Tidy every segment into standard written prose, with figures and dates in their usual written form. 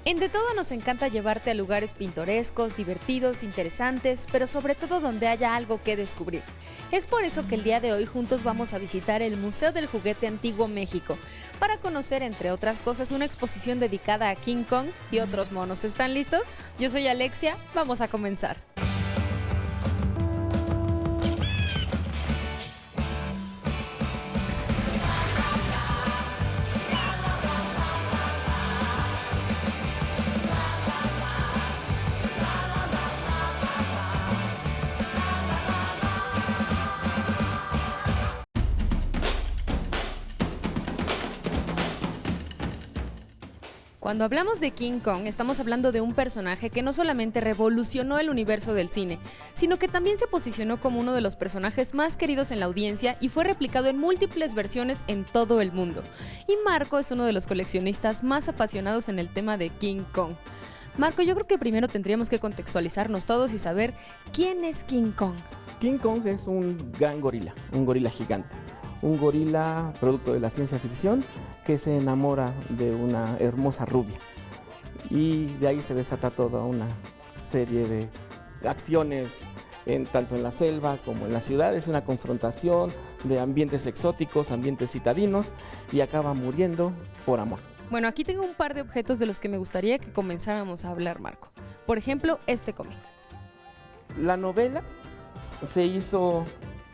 En De Todo nos encanta llevarte a lugares pintorescos, divertidos, interesantes, pero sobre todo donde haya algo que descubrir. Es por eso que el día de hoy juntos vamos a visitar el Museo del Juguete Antiguo México, para conocer, entre otras cosas, una exposición dedicada a King Kong y otros monos. ¿Están listos? Yo soy Alexia, vamos a comenzar. Cuando hablamos de King Kong, estamos hablando de un personaje que no solamente revolucionó el universo del cine, sino que también se posicionó como uno de los personajes más queridos en la audiencia y fue replicado en múltiples versiones en todo el mundo. Y Marco es uno de los coleccionistas más apasionados en el tema de King Kong. Marco, yo creo que primero tendríamos que contextualizarnos todos y saber quién es King Kong. King Kong es un gran gorila, un gorila gigante. Un gorila producto de la ciencia ficción que se enamora de una hermosa rubia. Y de ahí se desata toda una serie de acciones, tanto en la selva como en la ciudad. Es una confrontación de ambientes exóticos, ambientes citadinos, y acaba muriendo por amor. Bueno, aquí tengo un par de objetos de los que me gustaría que comenzáramos a hablar, Marco. Por ejemplo, este cómic. La novela se hizo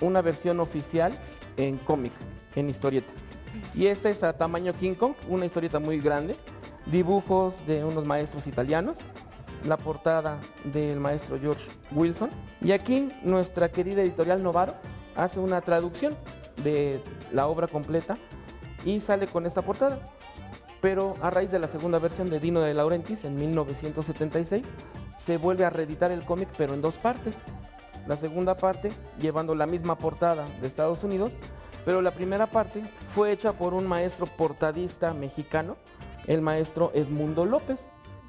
una versión oficial en cómic, en historieta. Y esta es a tamaño King Kong, una historieta muy grande, dibujos de unos maestros italianos, la portada del maestro George Wilson. Y aquí nuestra querida editorial Novaro hace una traducción de la obra completa y sale con esta portada. Pero a raíz de la segunda versión de Dino De Laurentiis en 1976, se vuelve a reeditar el cómic, pero en dos partes. La segunda parte llevando la misma portada de Estados Unidos, pero la primera parte fue hecha por un maestro portadista mexicano, el maestro Edmundo López.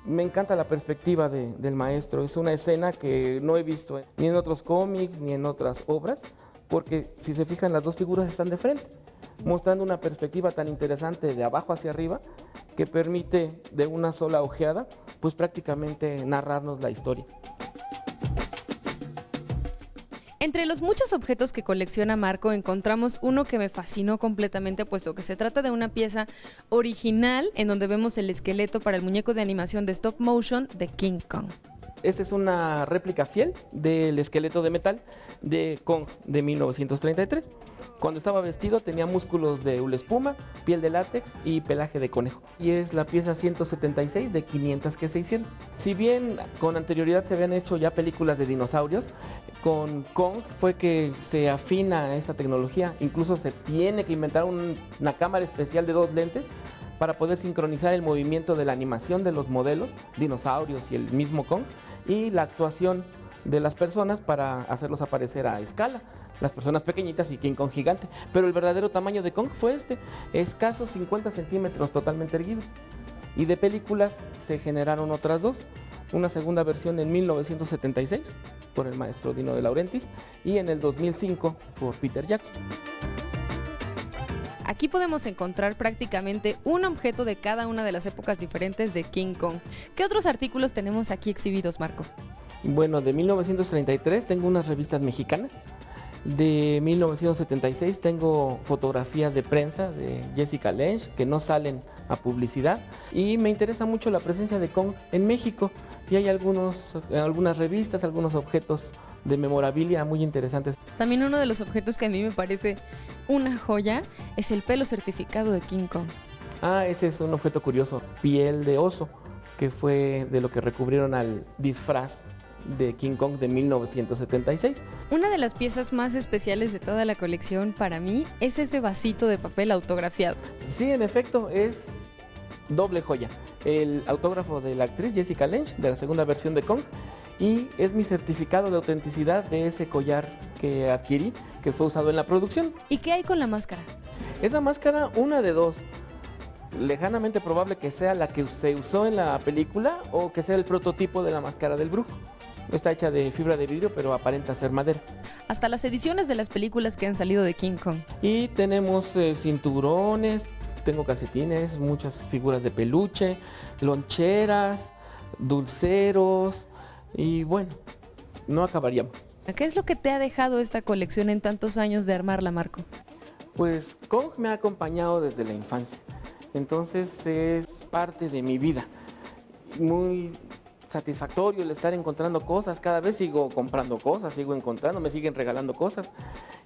Me encanta la perspectiva del maestro, es una escena que no he visto ni en otros cómics ni en otras obras, porque si se fijan las dos figuras están de frente, mostrando una perspectiva tan interesante de abajo hacia arriba que permite de una sola ojeada pues prácticamente narrarnos la historia. Entre los muchos objetos que colecciona Marco encontramos uno que me fascinó completamente, puesto que se trata de una pieza original en donde vemos el esqueleto para el muñeco de animación de stop motion de King Kong. Esta es una réplica fiel del esqueleto de metal de Kong de 1933. Cuando estaba vestido tenía músculos de hule espuma, piel de látex y pelaje de conejo. Y es la pieza 176 de 500 que se hicieron. Si bien con anterioridad se habían hecho ya películas de dinosaurios, con Kong fue que se afina esa tecnología. Incluso se tiene que inventar una cámara especial de 2 lentes para poder sincronizar el movimiento de la animación de los modelos, dinosaurios y el mismo Kong, y la actuación de las personas para hacerlos aparecer a escala, las personas pequeñitas y King Kong gigante. Pero el verdadero tamaño de Kong fue escasos 50 centímetros totalmente erguido. Y de películas se generaron otras dos, una segunda versión en 1976 por el maestro Dino De Laurentiis y en el 2005 por Peter Jackson. Aquí podemos encontrar prácticamente un objeto de cada una de las épocas diferentes de King Kong. ¿Qué otros artículos tenemos aquí exhibidos, Marco? Bueno, de 1933 tengo unas revistas mexicanas. De 1976 tengo fotografías de prensa de Jessica Lange que no salen a publicidad. Y me interesa mucho la presencia de Kong en México. Y hay algunas revistas, algunos objetos de memorabilia muy interesantes. También uno de los objetos que a mí me parece una joya es el pelo certificado de King Kong. Ese es un objeto curioso, piel de oso, que fue de lo que recubrieron al disfraz de King Kong de 1976. Una de las piezas más especiales de toda la colección para mí es ese vasito de papel autografiado. Sí, en efecto, es doble joya. El autógrafo de la actriz Jessica Lange de la segunda versión de Kong, y es mi certificado de autenticidad de ese collar que adquirí, que fue usado en la producción. ¿Y qué hay con la máscara? Esa máscara, una de dos. Lejanamente probable que sea la que se usó en la película o que sea el prototipo de la máscara del brujo. Está hecha de fibra de vidrio, pero aparenta ser madera. Hasta las ediciones de las películas que han salido de King Kong. Y tenemos cinturones, tengo calcetines, muchas figuras de peluche, loncheras, dulceros y bueno, no acabaríamos. ¿Qué es lo que te ha dejado esta colección en tantos años de armarla, Marco? Pues Kong me ha acompañado desde la infancia, entonces es parte de mi vida. Muy satisfactorio el estar encontrando cosas, cada vez sigo comprando cosas, sigo encontrando, me siguen regalando cosas.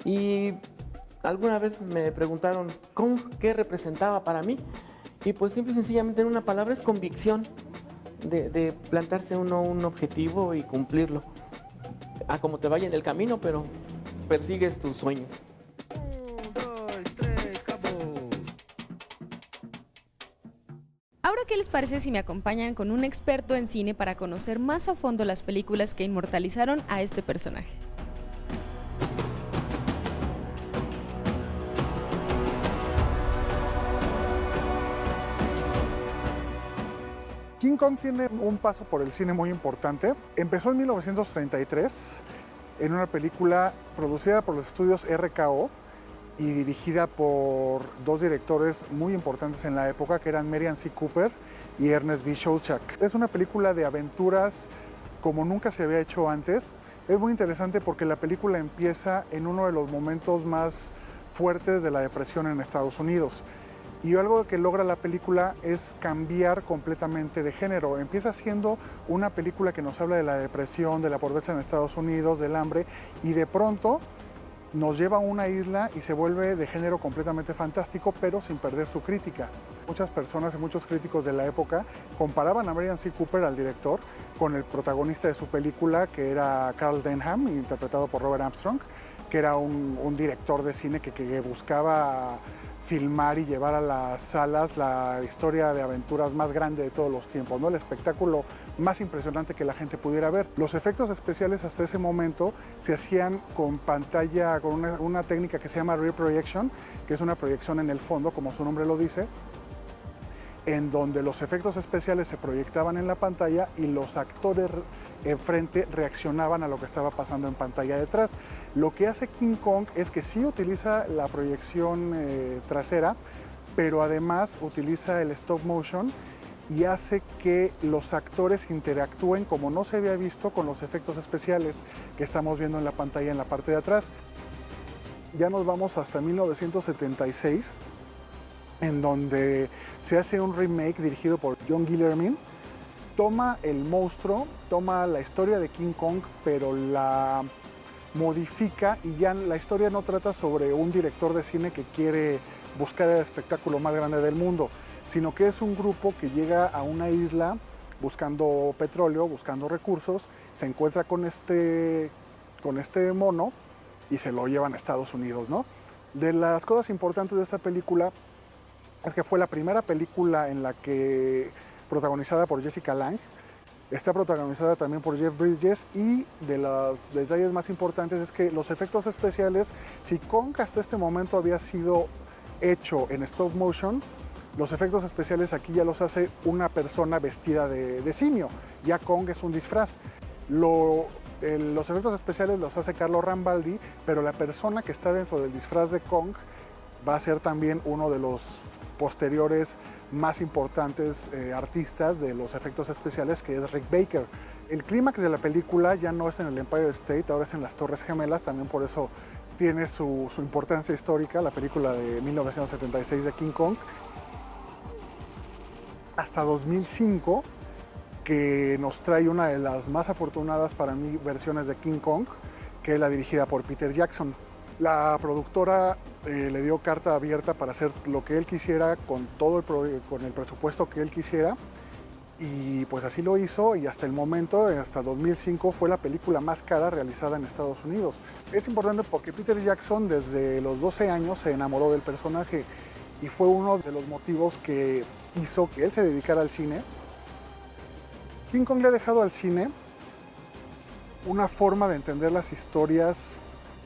Y alguna vez me preguntaron Kong qué representaba para mí, y pues simple y sencillamente en una palabra es convicción de plantarse uno un objetivo y cumplirlo. A como te vaya en el camino, pero persigues tus sueños. Ahora, ¿qué les parece si me acompañan con un experto en cine para conocer más a fondo las películas que inmortalizaron a este personaje? King Kong tiene un paso por el cine muy importante. Empezó en 1933 en una película producida por los estudios RKO y dirigida por dos directores muy importantes en la época, que eran Merian C. Cooper y Ernest B. Schoedsack. Es una película de aventuras como nunca se había hecho antes. Es muy interesante porque la película empieza en uno de los momentos más fuertes de la depresión en Estados Unidos. Y algo que logra la película es cambiar completamente de género. Empieza siendo una película que nos habla de la depresión, de la pobreza en Estados Unidos, del hambre, y de pronto nos lleva a una isla y se vuelve de género completamente fantástico, pero sin perder su crítica. Muchas personas y muchos críticos de la época comparaban a Merian C. Cooper, al director, con el protagonista de su película, que era Carl Denham, interpretado por Robert Armstrong, que era un director de cine que buscaba filmar y llevar a las salas la historia de aventuras más grande de todos los tiempos, ¿no? El espectáculo más impresionante que la gente pudiera ver. Los efectos especiales hasta ese momento se hacían con pantalla, con una técnica que se llama rear projection, que es una proyección en el fondo, como su nombre lo dice, en donde los efectos especiales se proyectaban en la pantalla y los actores enfrente reaccionaban a lo que estaba pasando en pantalla detrás. Lo que hace King Kong es que sí utiliza la proyección trasera, pero además utiliza el stop motion y hace que los actores interactúen como no se había visto con los efectos especiales que estamos viendo en la pantalla en la parte de atrás. Ya nos vamos hasta 1976, en donde se hace un remake dirigido por John Guillermin. Toma el monstruo, toma la historia de King Kong, pero la modifica, y ya la historia no trata sobre un director de cine que quiere buscar el espectáculo más grande del mundo, sino que es un grupo que llega a una isla buscando petróleo, buscando recursos, se encuentra con este mono y se lo llevan a Estados Unidos, ¿no? De las cosas importantes de esta película es que fue la primera película en la que protagonizada por Jessica Lange, está protagonizada también por Jeff Bridges, y de los detalles más importantes es que los efectos especiales, si Kong hasta este momento había sido hecho en stop motion, los efectos especiales aquí ya los hace una persona vestida de simio, ya Kong es un disfraz. Los efectos especiales los hace Carlo Rambaldi, pero la persona que está dentro del disfraz de Kong va a ser también uno de los posteriores más importantes artistas de los efectos especiales, que es Rick Baker. El clímax de la película ya no es en el Empire State, ahora es en las Torres Gemelas, también por eso tiene su importancia histórica, la película de 1976 de King Kong. Hasta 2005, que nos trae una de las más afortunadas para mí versiones de King Kong, que es la dirigida por Peter Jackson. La productora le dio carta abierta para hacer lo que él quisiera con con el presupuesto que él quisiera, y pues así lo hizo, y hasta el momento, hasta 2005, fue la película más cara realizada en Estados Unidos. Es importante porque Peter Jackson desde los 12 años se enamoró del personaje y fue uno de los motivos que hizo que él se dedicara al cine. King Kong le ha dejado al cine una forma de entender las historias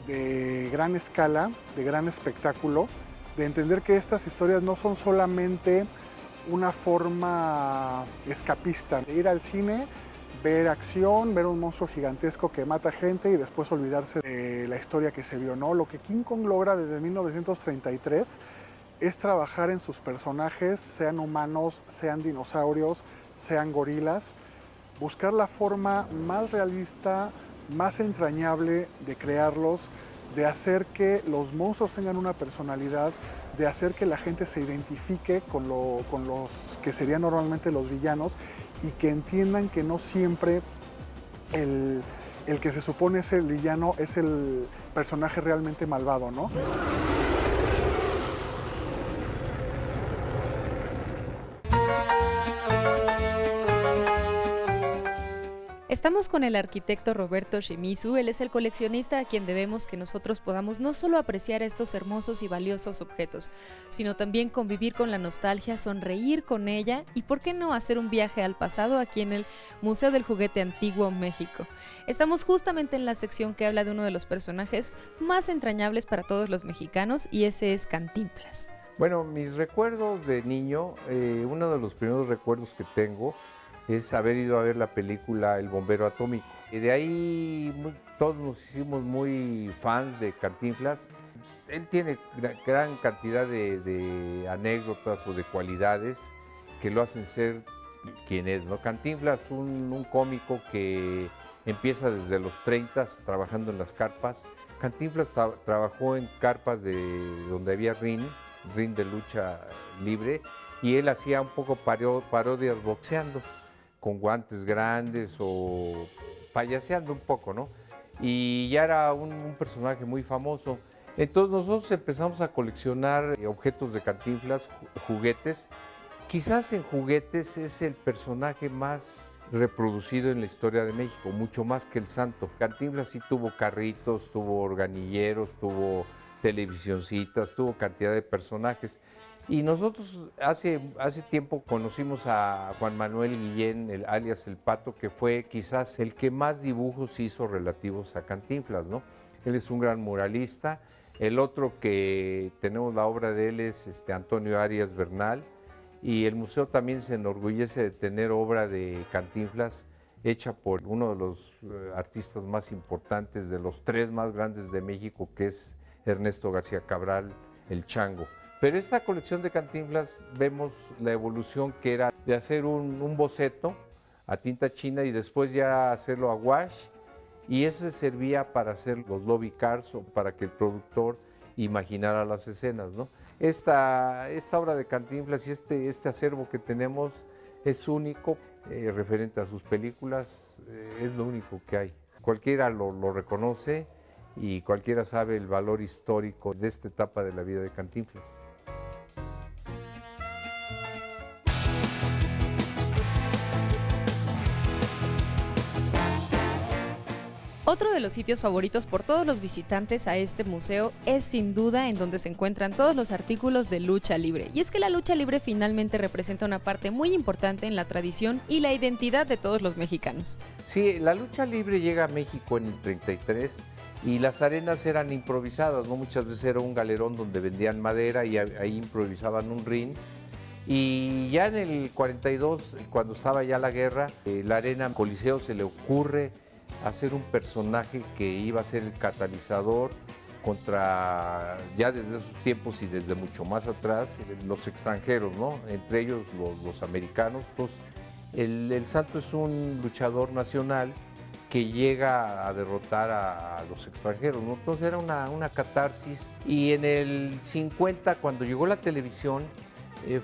de gran escala, de gran espectáculo, de entender que estas historias no son solamente una forma escapista, de ir al cine, ver acción, ver un monstruo gigantesco que mata gente y después olvidarse de la historia que se vio, ¿no? Lo que King Kong logra desde 1933 es trabajar en sus personajes, sean humanos, sean dinosaurios, sean gorilas, buscar la forma más realista, más entrañable de crearlos, de hacer que los monstruos tengan una personalidad, de hacer que la gente se identifique con los que serían normalmente los villanos y que entiendan que no siempre el que se supone es el villano es el personaje realmente malvado, ¿no? Estamos con el arquitecto Roberto Shimizu. Él es el coleccionista a quien debemos que nosotros podamos no solo apreciar estos hermosos y valiosos objetos, sino también convivir con la nostalgia, sonreír con ella y, ¿por qué no, hacer un viaje al pasado aquí en el Museo del Juguete Antiguo México? Estamos justamente en la sección que habla de uno de los personajes más entrañables para todos los mexicanos, y ese es Cantinflas. Bueno, mis recuerdos de niño, uno de los primeros recuerdos que tengo es haber ido a ver la película El Bombero Atómico. Y de ahí todos nos hicimos muy fans de Cantinflas. Él tiene gran cantidad de anécdotas o de cualidades que lo hacen ser quien es, ¿no? Cantinflas, un cómico que empieza desde los 30 trabajando en las carpas. Cantinflas trabajó en carpas donde había ring de lucha libre, y él hacía un poco parodias boxeando, con guantes grandes o payaseando un poco, ¿no? Y ya era un personaje muy famoso. Entonces nosotros empezamos a coleccionar objetos de Cantinflas, juguetes. Quizás en juguetes es el personaje más reproducido en la historia de México, mucho más que el Santo. Cantinflas sí tuvo carritos, tuvo organilleros, tuvo televisioncitas, tuvo cantidad de personajes. Y nosotros hace tiempo conocimos a Juan Manuel Guillén, alias El Pato, que fue quizás el que más dibujos hizo relativos a Cantinflas, ¿no? Él es un gran muralista. El otro que tenemos la obra de él es Antonio Arias Bernal, y el museo también se enorgullece de tener obra de Cantinflas hecha por uno de los artistas más importantes, de los 3 más grandes de México, que es Ernesto García Cabral, el Chango. Pero esta colección de Cantinflas vemos la evolución que era de hacer un boceto a tinta china y después ya hacerlo a wash, y ese servía para hacer los lobby cars o para que el productor imaginara las escenas, ¿no? Esta obra de Cantinflas y este acervo que tenemos es único, referente a sus películas, es lo único que hay. Cualquiera lo reconoce y cualquiera sabe el valor histórico de esta etapa de la vida de Cantinflas. Otro de los sitios favoritos por todos los visitantes a este museo es sin duda en donde se encuentran todos los artículos de lucha libre. Y es que la lucha libre finalmente representa una parte muy importante en la tradición y la identidad de todos los mexicanos. Sí, la lucha libre llega a México en el 33 y las arenas eran improvisadas, ¿no? Muchas veces era un galerón donde vendían madera y ahí improvisaban un ring. Y ya en el 42, cuando estaba ya la guerra, la arena Coliseo se le ocurre hacer un personaje que iba a ser el catalizador contra, ya desde esos tiempos y desde mucho más atrás, los extranjeros, ¿no? Entre ellos los americanos. Entonces, el Santo es un luchador nacional que llega a derrotar a los extranjeros, ¿no? Entonces era una catarsis. Y en el 50, cuando llegó la televisión,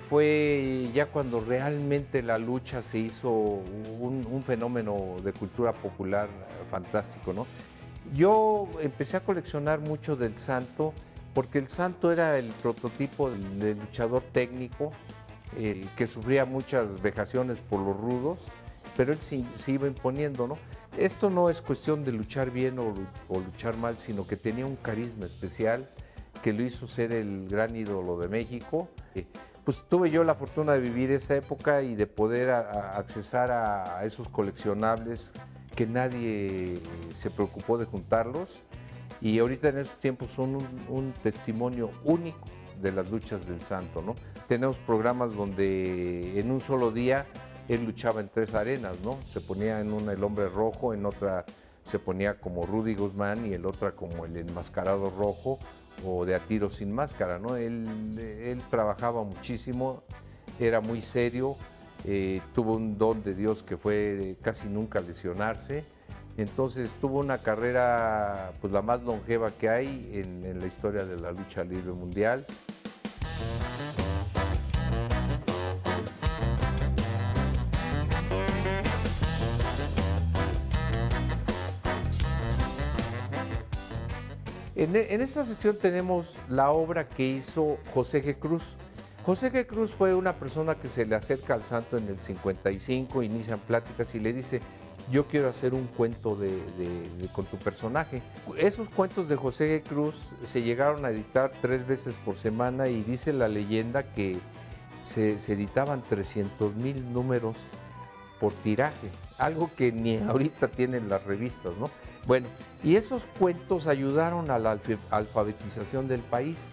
fue ya cuando realmente la lucha se hizo un fenómeno de cultura popular fantástico, ¿no? Yo empecé a coleccionar mucho del Santo porque el Santo era el prototipo del luchador técnico que sufría muchas vejaciones por los rudos, pero él se iba imponiendo, ¿no? Esto no es cuestión de luchar bien o luchar mal, sino que tenía un carisma especial que lo hizo ser el gran ídolo de México. Pues tuve yo la fortuna de vivir esa época y de poder accesar a esos coleccionables que nadie se preocupó de juntarlos, y ahorita en estos tiempos son un testimonio único de las luchas del Santo, ¿no? Tenemos programas donde en un solo día él luchaba en 3 arenas, ¿no? Se ponía en una el Hombre Rojo, en otra se ponía como Rudy Guzmán y en otra como el Enmascarado Rojo, o de A Tiro Sin Máscara, ¿no? Él trabajaba muchísimo, era muy serio, tuvo un don de Dios que fue casi nunca lesionarse. Entonces tuvo una carrera, pues la más longeva que hay en la historia de la lucha libre mundial. En esta sección tenemos la obra que hizo José G. Cruz. José G. Cruz fue una persona que se le acerca al santo en el 55, inician pláticas y le dice: yo quiero hacer un cuento con tu personaje. Esos cuentos de José G. Cruz se llegaron a editar 3 veces por semana y dice la leyenda que se editaban 300,000 números por tiraje, algo que ni ahorita tienen las revistas, ¿no? Bueno, y esos cuentos ayudaron a la alfabetización del país,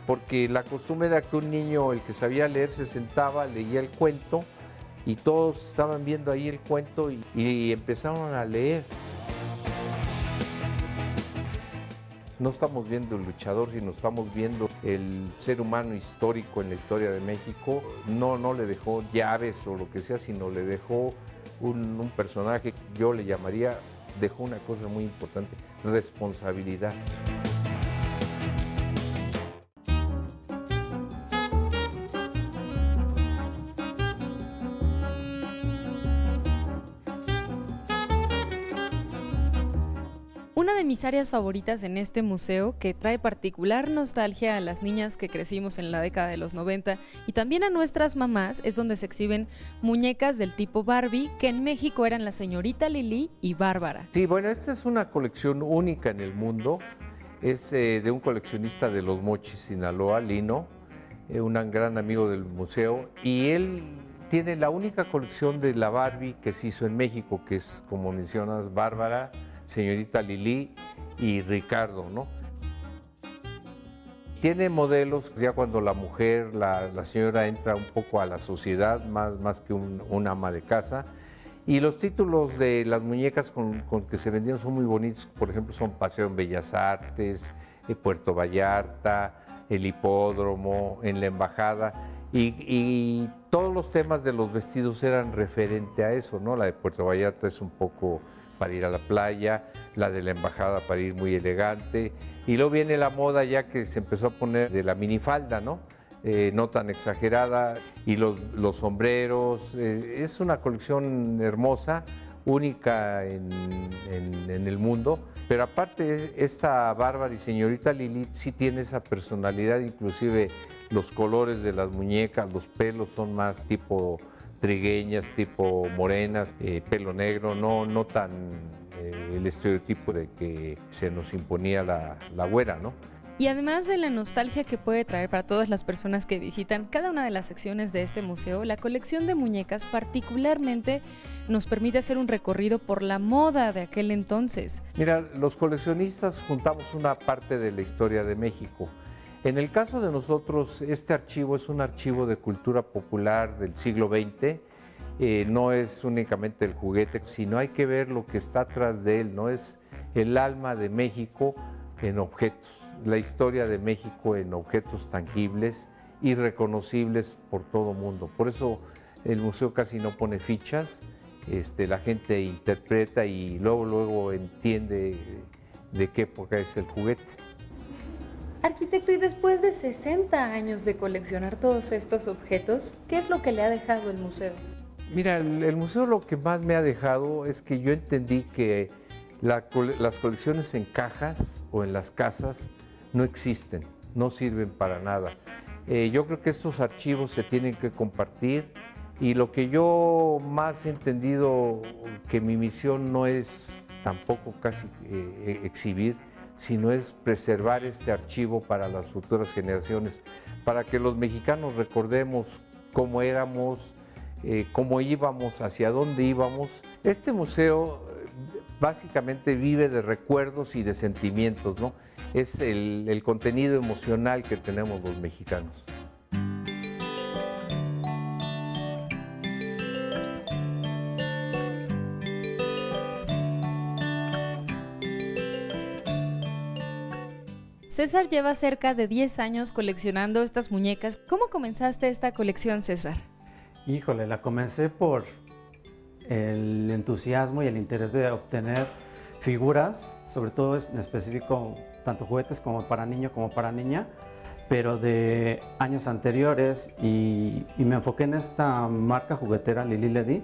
porque la costumbre era que un niño, el que sabía leer, se sentaba, leía el cuento, y todos estaban viendo ahí el cuento y empezaron a leer. No estamos viendo el luchador, sino estamos viendo el ser humano histórico en la historia de México. No le dejó llaves o lo que sea, sino le dejó un personaje, yo le llamaría, dejó una cosa muy importante: responsabilidad. Una de mis áreas favoritas en este museo, que trae particular nostalgia a las niñas que crecimos en la década de los 90 y también a nuestras mamás, es donde se exhiben muñecas del tipo Barbie, que en México eran la señorita Lili y Bárbara. Sí, bueno, esta es una colección única en el mundo. Es de un coleccionista de Los Mochis, Sinaloa, Lino, un gran amigo del museo, y él tiene la única colección de la Barbie que se hizo en México, que es, como mencionas, Bárbara, señorita Lili y Ricardo, ¿no? Tiene modelos ya cuando la mujer, la señora, entra un poco a la sociedad, más que un ama de casa. Y los títulos de las muñecas con que se vendían son muy bonitos. Por ejemplo, son Paseo en Bellas Artes, Puerto Vallarta, el Hipódromo, en la Embajada. Y todos los temas de los vestidos eran referente a eso, ¿no? La de Puerto Vallarta es un poco para ir a la playa, la de la Embajada para ir muy elegante, y luego viene la moda ya que se empezó a poner de la minifalda, ¿no? No tan exagerada, y los sombreros. Es una colección hermosa, única en el mundo, pero aparte esta Bárbara y señorita Lili sí tiene esa personalidad, inclusive los colores de las muñecas, los pelos son más tipo trigueñas, tipo morenas, pelo negro, no tan el estereotipo de que se nos imponía la güera, ¿no? Y además de la nostalgia que puede traer para todas las personas que visitan cada una de las secciones de este museo, la colección de muñecas particularmente nos permite hacer un recorrido por la moda de aquel entonces. Mira, los coleccionistas juntamos una parte de la historia de México. En el caso de nosotros, este archivo es un archivo de cultura popular del siglo XX. No es únicamente el juguete, sino hay que ver lo que está atrás de él, ¿no? Es el alma de México en objetos, la historia de México en objetos tangibles y reconocibles por todo mundo. Por eso el museo casi no pone fichas, la gente interpreta y luego entiende de qué época es el juguete. Arquitecto, y después de 60 años de coleccionar todos estos objetos, ¿qué es lo que le ha dejado el museo? Mira, el museo lo que más me ha dejado es que yo entendí que las colecciones en cajas o en las casas no existen, no sirven para nada. Yo creo que estos archivos se tienen que compartir, y lo que yo más he entendido, que mi misión no es tampoco casi exhibir, sino es preservar este archivo para las futuras generaciones, para que los mexicanos recordemos cómo éramos, cómo íbamos, hacia dónde íbamos. Este museo básicamente vive de recuerdos y de sentimientos, ¿no? Es el contenido emocional que tenemos los mexicanos. César lleva cerca de 10 años coleccionando estas muñecas. ¿Cómo comenzaste esta colección, César? Híjole, la comencé por el entusiasmo y el interés de obtener figuras, sobre todo en específico, tanto juguetes como para niño como para niña, pero de años anteriores, y me enfoqué en esta marca juguetera Lili Ledy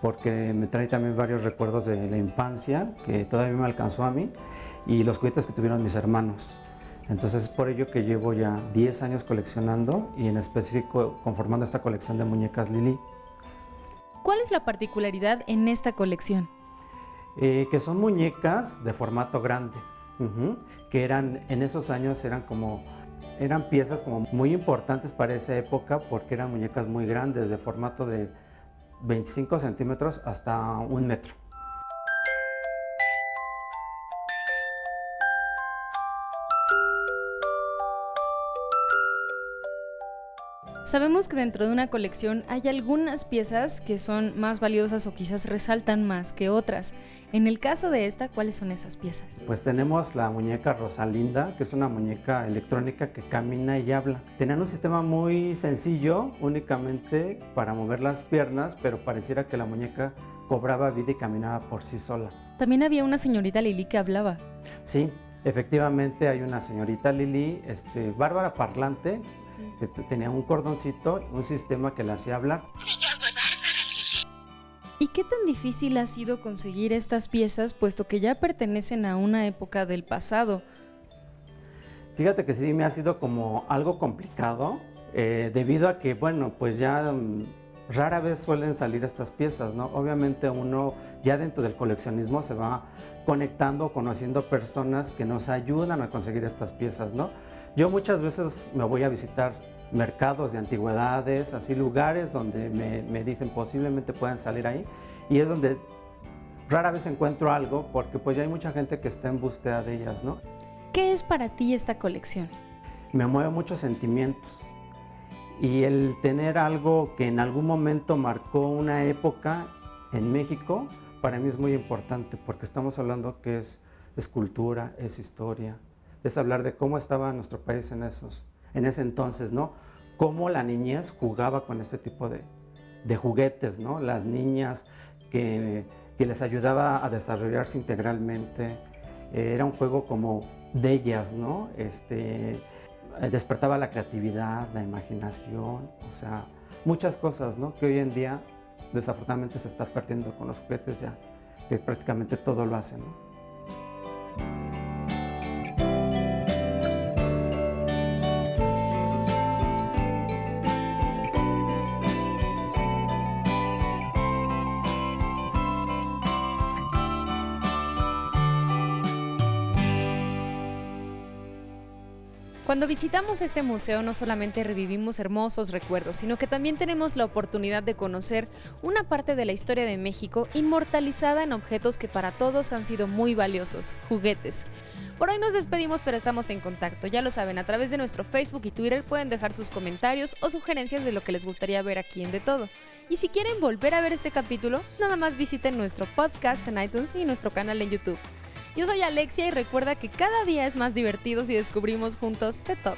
porque me trae también varios recuerdos de la infancia que todavía me alcanzó a mí y los juguetes que tuvieron mis hermanos. Entonces es por ello que llevo ya 10 años coleccionando y en específico conformando esta colección de muñecas Lili. ¿Cuál es la particularidad en esta colección? Que son muñecas de formato grande, que en esos años eran piezas como muy importantes para esa época porque eran muñecas muy grandes, de formato de 25 centímetros hasta 1 metro. Sabemos que dentro de una colección hay algunas piezas que son más valiosas o quizás resaltan más que otras. En el caso de esta, ¿cuáles son esas piezas? Pues tenemos la muñeca Rosalinda, que es una muñeca electrónica que camina y habla. Tenían un sistema muy sencillo, únicamente para mover las piernas, pero pareciera que la muñeca cobraba vida y caminaba por sí sola. También había una señorita Lili que hablaba. Sí, efectivamente hay una señorita Lili, Bárbara Parlante, que tenía un cordoncito, un sistema que la hacía hablar. ¿Y qué tan difícil ha sido conseguir estas piezas, puesto que ya pertenecen a una época del pasado? Fíjate que sí me ha sido como algo complicado, debido a que, bueno, pues ya rara vez suelen salir estas piezas, ¿no? Obviamente uno ya dentro del coleccionismo se va conectando, conociendo personas que nos ayudan a conseguir estas piezas, ¿no? Yo muchas veces me voy a visitar mercados de antigüedades, así lugares donde me dicen posiblemente puedan salir ahí, y es donde rara vez encuentro algo porque pues ya hay mucha gente que está en búsqueda de ellas, ¿no? ¿Qué es para ti esta colección? Me mueve muchos sentimientos y el tener algo que en algún momento marcó una época en México para mí es muy importante porque estamos hablando que es cultura, es historia, es hablar de cómo estaba nuestro país en ese entonces, ¿no? Cómo la niñez jugaba con este tipo de juguetes, ¿no? Las niñas que les ayudaba a desarrollarse integralmente. Era un juego como de ellas, ¿no? Despertaba la creatividad, la imaginación, o sea, muchas cosas, ¿no? Que hoy en día desafortunadamente se está perdiendo con los juguetes ya, que prácticamente todo lo hacen, ¿no? Cuando visitamos este museo no solamente revivimos hermosos recuerdos, sino que también tenemos la oportunidad de conocer una parte de la historia de México inmortalizada en objetos que para todos han sido muy valiosos, juguetes. Por hoy nos despedimos, pero estamos en contacto. Ya lo saben, a través de nuestro Facebook y Twitter pueden dejar sus comentarios o sugerencias de lo que les gustaría ver aquí en De Todo. Y si quieren volver a ver este capítulo, nada más visiten nuestro podcast en iTunes y nuestro canal en YouTube. Yo soy Alexia y recuerda que cada día es más divertido si descubrimos juntos de todo.